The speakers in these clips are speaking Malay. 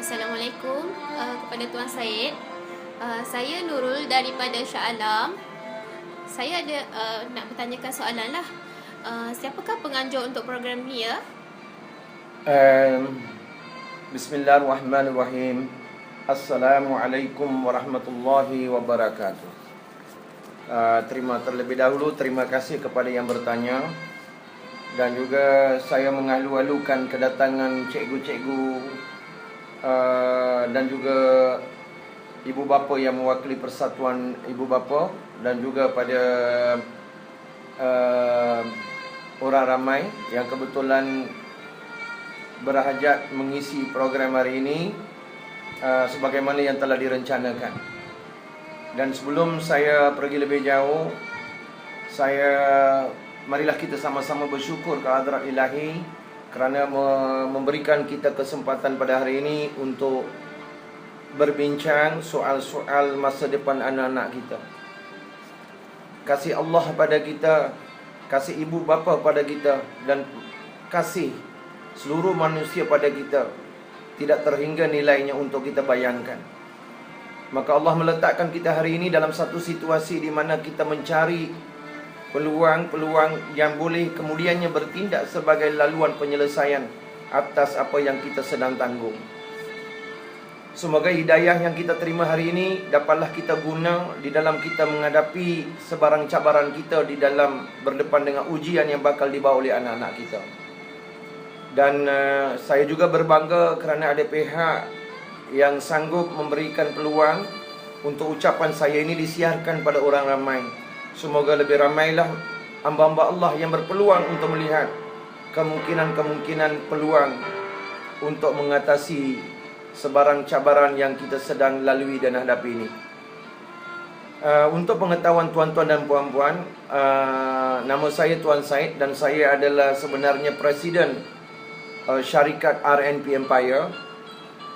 Assalamualaikum kepada Tuan Syed. Saya Nurul daripada Shah Alam. Saya ada nak bertanyakan soalan lah. Siapakah penganjur untuk program ni ya? Bismillahirrahmanirrahim. Assalamualaikum warahmatullahi wabarakatuh. Terlebih dahulu terima kasih kepada yang bertanya. Dan juga saya mengalu-alukan kedatangan cikgu-cikgu dan juga ibu bapa yang mewakili Persatuan Ibu Bapa, dan juga pada orang ramai yang kebetulan berhajat mengisi program hari ini sebagaimana yang telah direncanakan. Dan sebelum saya pergi lebih jauh, marilah kita sama-sama bersyukur ke hadrat Ilahi kerana memberikan kita kesempatan pada hari ini untuk berbincang soal-soal masa depan anak-anak kita. Kasih Allah pada kita, kasih ibu bapa pada kita, dan kasih seluruh manusia pada kita tidak terhingga nilainya untuk kita bayangkan. Maka Allah meletakkan kita hari ini dalam satu situasi di mana kita mencari peluang-peluang yang boleh kemudiannya bertindak sebagai laluan penyelesaian atas apa yang kita sedang tanggung. Semoga hidayah yang kita terima hari ini dapatlah kita guna di dalam kita menghadapi sebarang cabaran kita di dalam berdepan dengan ujian yang bakal dibawa oleh anak-anak kita. Dan saya juga berbangga kerana ada pihak yang sanggup memberikan peluang untuk ucapan saya ini disiarkan pada orang ramai. Semoga lebih ramailah hamba-hamba Allah yang berpeluang untuk melihat kemungkinan-kemungkinan peluang untuk mengatasi sebarang cabaran yang kita sedang lalui dan hadapi ini. Untuk pengetahuan tuan-tuan dan puan-puan, nama saya Tuan Syed dan saya adalah sebenarnya Presiden syarikat RNP Empire.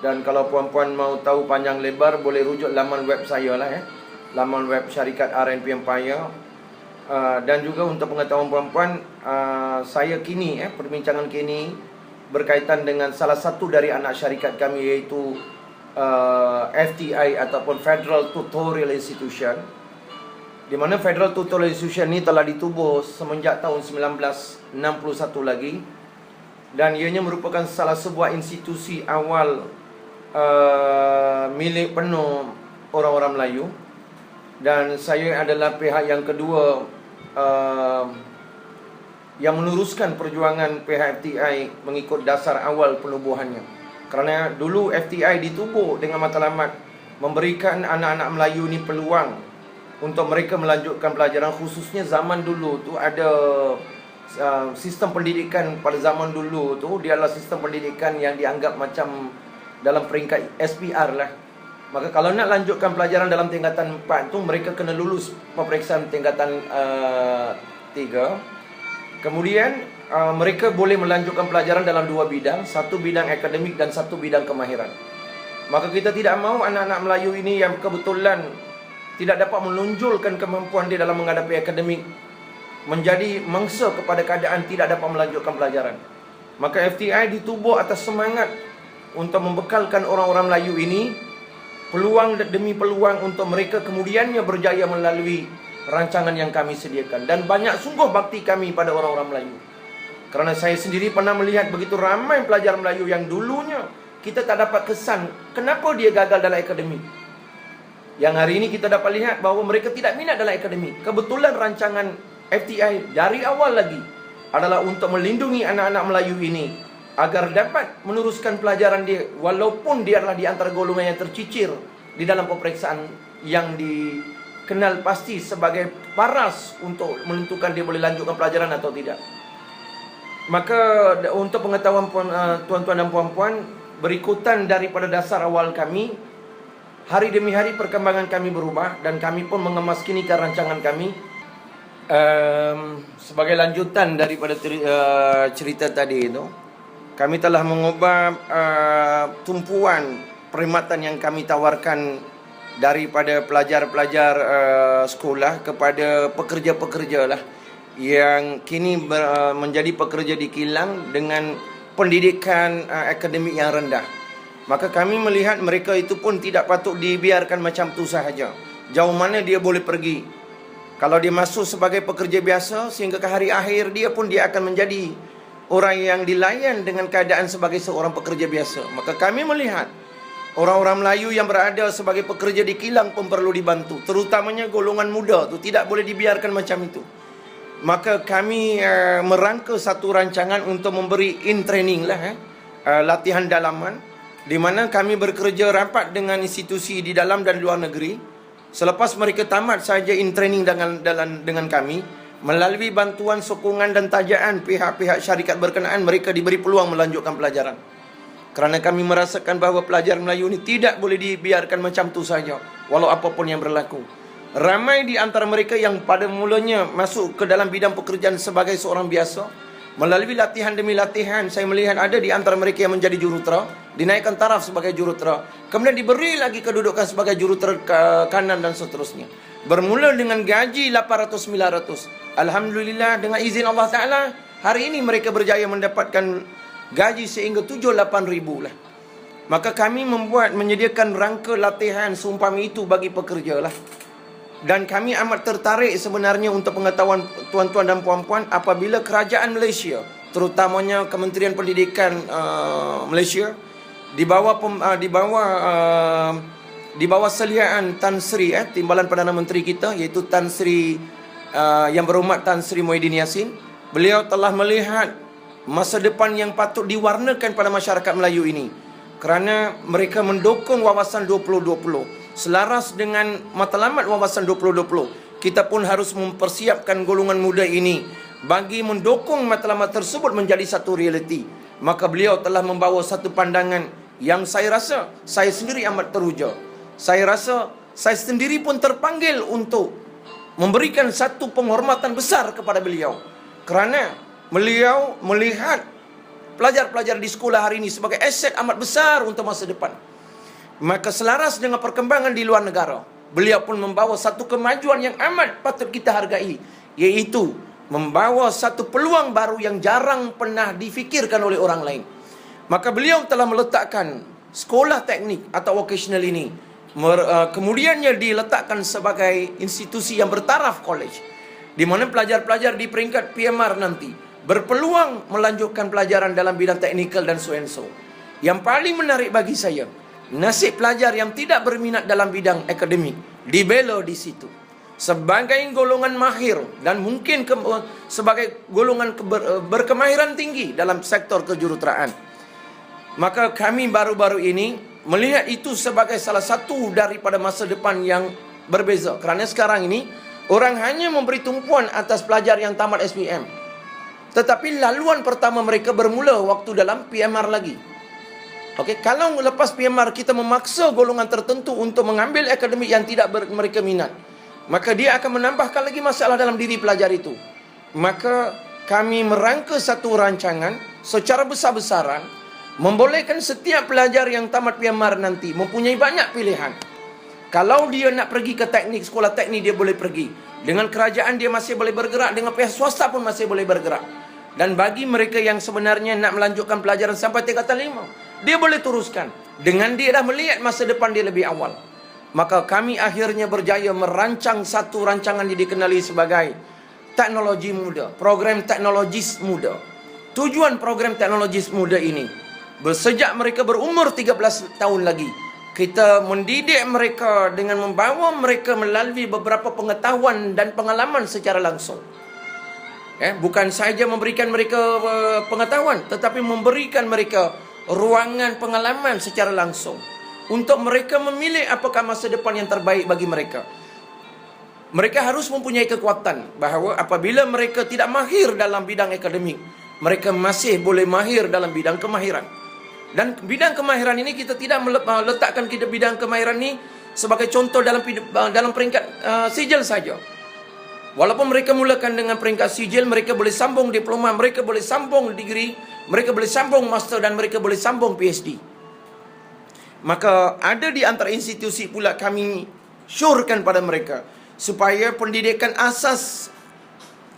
Dan kalau puan-puan mau tahu panjang lebar, boleh rujuk laman web saya lah laman web syarikat RNP Empire. Dan juga untuk pengetahuan puan-puan, saya kini perbincangan kini berkaitan dengan salah satu dari anak syarikat kami, iaitu FTI ataupun Federal Tutorial Institution, di mana Federal Tutorial Institution ini telah ditubuh semenjak tahun 1961 lagi, dan ianya merupakan salah sebuah institusi awal milik penuh orang-orang Melayu. Dan saya adalah pihak yang kedua yang meneruskan perjuangan pihak FTI mengikut dasar awal penubuhannya. Kerana dulu FTI ditubuh dengan matlamat memberikan anak-anak Melayu ni peluang untuk mereka melanjutkan pelajaran. Khususnya zaman dulu tu ada sistem pendidikan pada zaman dulu tu, dia adalah sistem pendidikan yang dianggap macam dalam peringkat SPR lah. Maka kalau nak lanjutkan pelajaran dalam tingkatan 4 tu, mereka kena lulus peperiksaan tingkatan 3. Kemudian mereka boleh melanjutkan pelajaran dalam dua bidang, satu bidang akademik dan satu bidang kemahiran. Maka kita tidak mahu anak-anak Melayu ini yang kebetulan tidak dapat menonjolkan kemampuan dia dalam menghadapi akademik menjadi mangsa kepada keadaan tidak dapat melanjutkan pelajaran. Maka FTI ditubuh atas semangat untuk membekalkan orang-orang Melayu ini peluang demi peluang untuk mereka kemudiannya berjaya melalui rancangan yang kami sediakan. Dan banyak sungguh bakti kami pada orang-orang Melayu. Kerana saya sendiri pernah melihat begitu ramai pelajar Melayu yang dulunya kita tak dapat kesan kenapa dia gagal dalam akademik. Yang hari ini kita dapat lihat bahawa mereka tidak minat dalam akademik. Kebetulan rancangan FTI dari awal lagi adalah untuk melindungi anak-anak Melayu ini agar dapat meneruskan pelajaran dia, walaupun dia adalah di antara golongan yang tercicir di dalam peperiksaan yang dikenal pasti sebagai paras untuk menentukan dia boleh lanjutkan pelajaran atau tidak. Maka untuk pengetahuan tuan-tuan dan puan-puan, berikutan daripada dasar awal kami, hari demi hari perkembangan kami berubah dan kami pun mengemaskinkan rancangan kami. Sebagai lanjutan daripada cerita tadi itu, kami telah mengubah tumpuan perkhidmatan yang kami tawarkan daripada pelajar-pelajar sekolah kepada pekerja-pekerja lah yang kini menjadi pekerja di kilang dengan pendidikan akademik yang rendah. Maka kami melihat mereka itu pun tidak patut dibiarkan macam tu sahaja. Jauh mana dia boleh pergi. Kalau dia masuk sebagai pekerja biasa, sehingga ke hari akhir dia akan menjadi orang yang dilayan dengan keadaan sebagai seorang pekerja biasa. Maka kami melihat orang-orang Melayu yang berada sebagai pekerja di kilang pun perlu dibantu. Terutamanya golongan muda tu tidak boleh dibiarkan macam itu. Maka kami merangka satu rancangan untuk memberi in-training lah, latihan dalaman, di mana kami bekerja rapat dengan institusi di dalam dan luar negeri. Selepas mereka tamat sahaja in-training dengan kami, melalui bantuan, sokongan dan tajaan pihak-pihak syarikat berkenaan, mereka diberi peluang melanjutkan pelajaran. Kerana kami merasakan bahawa pelajar Melayu ini tidak boleh dibiarkan macam tu saja, walau apapun yang berlaku. Ramai di antara mereka yang pada mulanya masuk ke dalam bidang pekerjaan sebagai seorang biasa, melalui latihan demi latihan, saya melihat ada di antara mereka yang menjadi jurutera, dinaikkan taraf sebagai jurutera, kemudian diberi lagi kedudukan sebagai jurutera kanan dan seterusnya. Bermula dengan gaji 800-900. Alhamdulillah, dengan izin Allah Ta'ala, hari ini mereka berjaya mendapatkan gaji sehingga 7-8 ribu lah. Maka kami menyediakan rangka latihan seumpama itu bagi pekerja lah. Dan kami amat tertarik sebenarnya untuk pengetahuan tuan-tuan dan puan-puan apabila kerajaan Malaysia, terutamanya Kementerian Pendidikan Malaysia, di bawah seliaan Tan Sri, Timbalan Perdana Menteri kita, iaitu Tan Sri Yang Berhormat Tan Sri Muhyiddin Yassin. Beliau telah melihat masa depan yang patut diwarnakan pada masyarakat Melayu ini, kerana mereka mendukung wawasan 2020. Selaras dengan matlamat wawasan 2020, kita pun harus mempersiapkan golongan muda ini bagi mendukung matlamat tersebut menjadi satu realiti. Maka beliau telah membawa satu pandangan yang saya rasa saya sendiri amat teruja. Saya rasa saya sendiri pun terpanggil untuk memberikan satu penghormatan besar kepada beliau, kerana beliau melihat pelajar-pelajar di sekolah hari ini sebagai aset amat besar untuk masa depan. Maka selaras dengan perkembangan di luar negara, beliau pun membawa satu kemajuan yang amat patut kita hargai, iaitu membawa satu peluang baru yang jarang pernah difikirkan oleh orang lain. Maka beliau telah meletakkan sekolah teknik atau vocational ini, kemudiannya diletakkan sebagai institusi yang bertaraf college, di mana pelajar-pelajar di peringkat PMR nanti berpeluang melanjutkan pelajaran dalam bidang teknikal dan so and so. Yang paling menarik bagi saya, nasib pelajar yang tidak berminat dalam bidang akademik dibela di situ sebagai golongan mahir dan mungkin sebagai golongan berkemahiran tinggi dalam sektor kejuruteraan. Maka kami baru-baru ini melihat itu sebagai salah satu daripada masa depan yang berbeza. Kerana sekarang ini orang hanya memberi tumpuan atas pelajar yang tamat SPM, tetapi laluan pertama mereka bermula waktu dalam PMR lagi. Okey, kalau lepas PMR kita memaksa golongan tertentu untuk mengambil akademik yang tidak mereka minat, maka dia akan menambahkan lagi masalah dalam diri pelajar itu. Maka kami merangka satu rancangan secara besar-besaran, membolehkan setiap pelajar yang tamat PMR nanti mempunyai banyak pilihan. Kalau dia nak pergi ke teknik, sekolah teknik, dia boleh pergi. Dengan kerajaan dia masih boleh bergerak, dengan pihak swasta pun masih boleh bergerak. Dan bagi mereka yang sebenarnya nak melanjutkan pelajaran sampai tingkatan 5, dia boleh teruskan dengan dia dah melihat masa depan dia lebih awal. Maka kami akhirnya berjaya merancang satu rancangan yang dikenali sebagai teknologi muda, program teknologis muda. Tujuan program teknologis muda ini, sejak mereka berumur 13 tahun lagi, kita mendidik mereka dengan membawa mereka melalui beberapa pengetahuan dan pengalaman secara langsung. Bukan saja memberikan mereka pengetahuan, tetapi memberikan mereka ruangan pengalaman secara langsung untuk mereka memilih apakah masa depan yang terbaik bagi mereka. Mereka harus mempunyai kekuatan bahawa apabila mereka tidak mahir dalam bidang akademik, mereka masih boleh mahir dalam bidang kemahiran. Dan bidang kemahiran ini kita tidak meletakkan bidang kemahiran ini sebagai contoh dalam peringkat sijil saja. Walaupun mereka mulakan dengan peringkat sijil, mereka boleh sambung diploma, mereka boleh sambung degree, mereka boleh sambung master dan mereka boleh sambung PhD. Maka ada di antara institusi pula kami syorkan pada mereka supaya pendidikan asas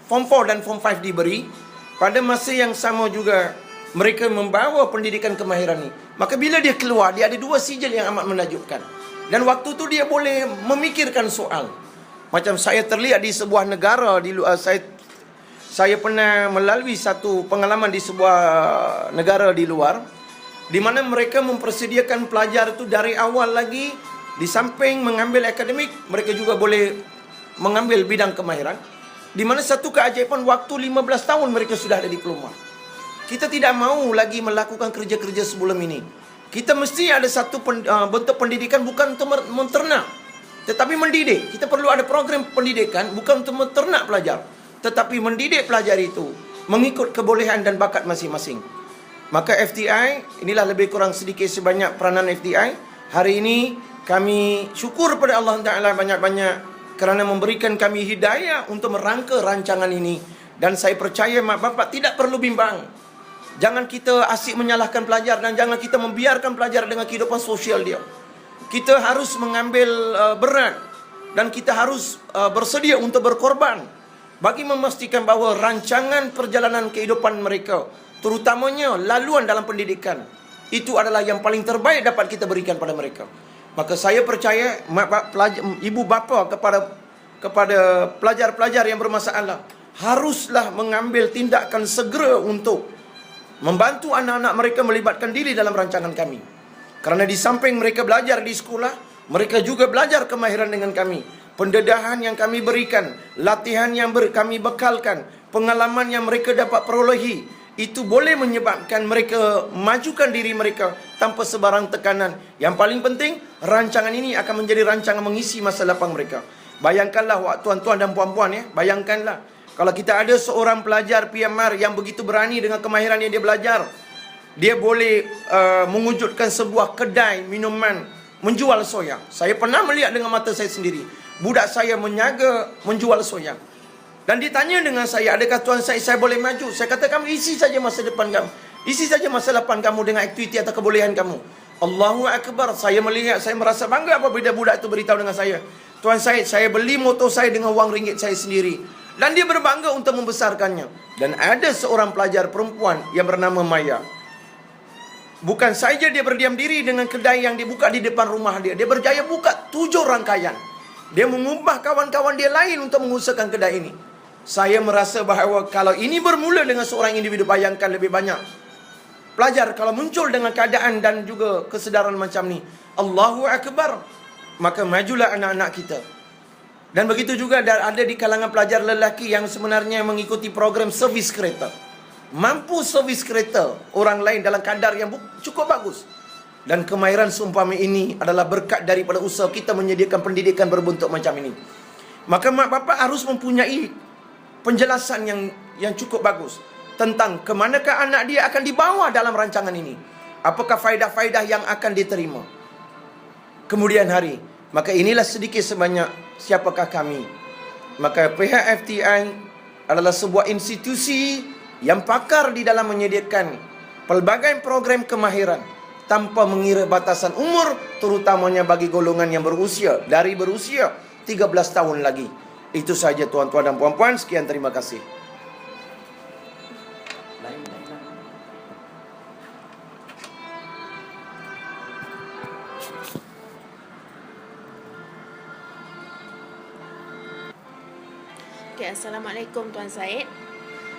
Form 4 dan Form 5 diberi. Pada masa yang sama juga mereka membawa pendidikan kemahiran ini. Maka bila dia keluar, dia ada 2 sijil yang amat menakjubkan. Dan waktu tu dia boleh memikirkan soal. Macam saya terlihat di sebuah negara, saya pernah melalui satu pengalaman di sebuah negara di luar, di mana mereka mempersediakan pelajar itu dari awal lagi. Di samping mengambil akademik, mereka juga boleh mengambil bidang kemahiran. Di mana satu keajaiban, waktu 15 tahun mereka sudah ada diploma. Kita tidak mahu lagi melakukan kerja-kerja sebelum ini. Kita mesti ada satu bentuk pendidikan, bukan untuk menternak, tetapi mendidik. Kita perlu ada program pendidikan, bukan untuk menternak pelajar, tetapi mendidik pelajar itu mengikut kebolehan dan bakat masing-masing. Maka FTI, inilah lebih kurang sedikit sebanyak peranan FTI. Hari ini kami syukur pada Allah Ta'ala banyak-banyak kerana memberikan kami hidayah untuk merangka rancangan ini. Dan saya percaya mak bapak tidak perlu bimbang. Jangan kita asyik menyalahkan pelajar, dan jangan kita membiarkan pelajar dengan kehidupan sosial dia. Kita harus mengambil berat, dan kita harus bersedia untuk berkorban bagi memastikan bahawa rancangan perjalanan kehidupan mereka, terutamanya laluan dalam pendidikan, itu adalah yang paling terbaik dapat kita berikan pada mereka. Maka saya percaya ibu bapa kepada pelajar-pelajar yang bermasalah haruslah mengambil tindakan segera untuk membantu anak-anak mereka melibatkan diri dalam rancangan kami. Kerana di samping mereka belajar di sekolah, mereka juga belajar kemahiran dengan kami. Pendedahan yang kami berikan, latihan yang kami bekalkan, pengalaman yang mereka dapat perolehi, itu boleh menyebabkan mereka majukan diri mereka tanpa sebarang tekanan. Yang paling penting, rancangan ini akan menjadi rancangan mengisi masa lapang mereka. Bayangkanlah tuan-tuan dan puan-puan, bayangkanlah kalau kita ada seorang pelajar PMR yang begitu berani dengan kemahiran yang dia belajar, dia boleh mewujudkan sebuah kedai minuman menjual soya. Saya pernah melihat dengan mata saya sendiri. Budak saya menjaga menjual soya. Dan ditanya dengan saya, adakah tuan saya boleh maju? Saya kata, kamu isi saja masa depan kamu. Isi saja masa depan kamu dengan aktiviti atau kebolehan kamu. Allahu Akbar. Saya melihat, saya merasa bangga apabila budak itu beritahu dengan saya, tuan saya beli motor saya dengan wang ringgit saya sendiri. Dan dia berbangga untuk membesarkannya. Dan ada seorang pelajar perempuan yang bernama Maya. Bukan saja dia berdiam diri dengan kedai yang dibuka di depan rumah dia, dia berjaya buka 7 rangkaian. Dia mengubah kawan-kawan dia lain untuk mengusahakan kedai ini. Saya merasa bahawa kalau ini bermula dengan seorang individu, bayangkan lebih banyak pelajar kalau muncul dengan keadaan dan juga kesedaran macam ni. Allahu Akbar. Maka majulah anak-anak kita. Dan begitu juga ada di kalangan pelajar lelaki yang sebenarnya mengikuti program servis kereta. Mampu servis kereta orang lain dalam kadar yang cukup bagus. Dan kemahiran seumpama ini adalah berkat daripada usaha kita menyediakan pendidikan berbentuk macam ini. Maka mak bapak harus mempunyai penjelasan yang cukup bagus tentang ke manakah anak dia akan dibawa dalam rancangan ini. Apakah faedah-faedah yang akan diterima kemudian hari. Maka inilah sedikit sebanyak siapakah kami. Maka pihak FTI adalah sebuah institusi yang pakar di dalam menyediakan pelbagai program kemahiran tanpa mengira batasan umur, terutamanya bagi golongan yang berusia 13 tahun lagi. Itu saja tuan-tuan dan puan-puan. Sekian, terima kasih. Assalamualaikum Tuan Said.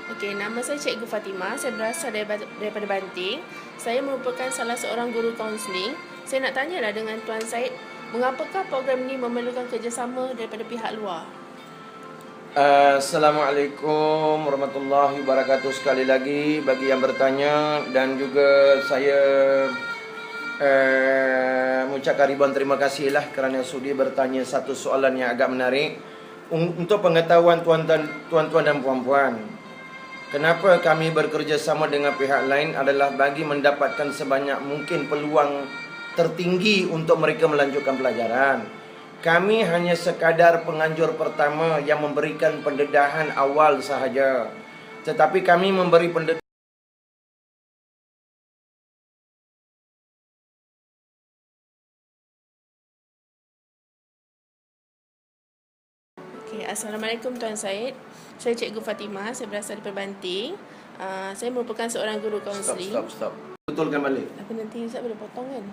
Nama saya Cikgu Fatimah. Saya berasal daripada Banting. Saya merupakan salah seorang guru kaunseling. Saya nak tanyalah dengan Tuan Said, mengapakah program ini memerlukan kerjasama daripada pihak luar? Assalamualaikum warahmatullahi wabarakatuh. Sekali lagi bagi yang bertanya, dan juga saya mengucapkan ribuan terima kasihlah kerana sudi bertanya satu soalan yang agak menarik. Untuk pengetahuan tuan-tuan dan puan-puan, kenapa kami bekerja sama dengan pihak lain adalah bagi mendapatkan sebanyak mungkin peluang tertinggi untuk mereka melanjutkan pelajaran. Kami hanya sekadar penganjur pertama yang memberikan pendedahan awal sahaja. Tetapi kami memberi pendedahan. Assalamualaikum Tuan Said. Saya Cikgu Fatimah. Saya berasal daripada Banting. Saya merupakan seorang guru Stop, kaunseling. stop, stop. Betulkan balik. Tapi nanti Ustaz boleh potong kan?